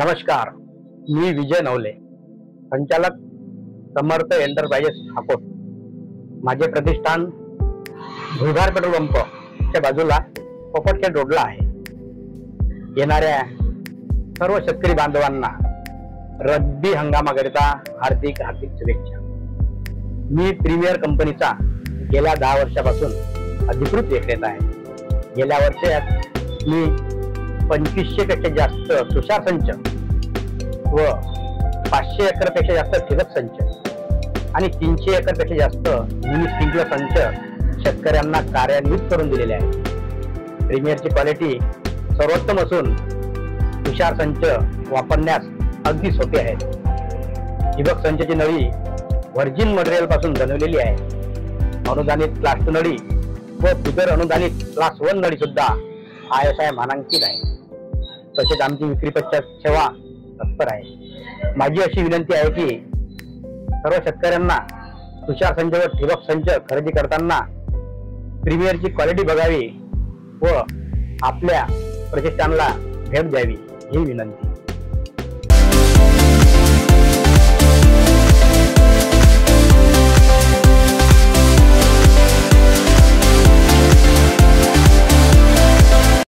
नमस्कार, मी विजय नवले, संचालक समर्थ एंटरप्राइजेस हाकोट। माझे प्रतिष्ठान भुलगार पेट्रोल पंपच्या बाजूला पोपटखेड रोडला आहे। येणाऱ्या सर्व शेतकरी बांधवांना रब्बी हंगामाकरिता हार्दिक शुभेच्छा। मी प्रीमियर कंपनीचा गेल्या 10 वर्षापासून अधिकृत विक्रेता आहे। गेल्या वर्षात मी 2500 पेक्षा जास्त तुषार संच व 500 एकरपेक्षा जास्त ठिबक संच आणि 300 एकरपेक्षा जास्त मिनी स्प्रिंकलर संच शेतकऱ्यांना कार्यान्वित करून दिलेले आहे। प्रीमियरची क्वालिटी सर्वोत्तम असून तुषार संच वापरण्यास अगदी सोपे आहे। ठिबक संचची नळी व्हर्जिन मटेरियल पासून बनवलेली आहे। अनुदानित क्लास 2 नळी व बिगर अनुदानित क्लास 1 नळी सुद्धा ISI मानांकित आहे। तसेच आमची विक्री पश्चात सेवा तत्पर आहे। माझी अशी विनंती आहे की सर्व शेतकऱ्यांना तुषार संच व ठिबक संच खरेदी करताना प्रीमियरची क्वालिटी बघावी व आपल्या प्रतिष्ठानाला भेट द्यावी ही विनंती।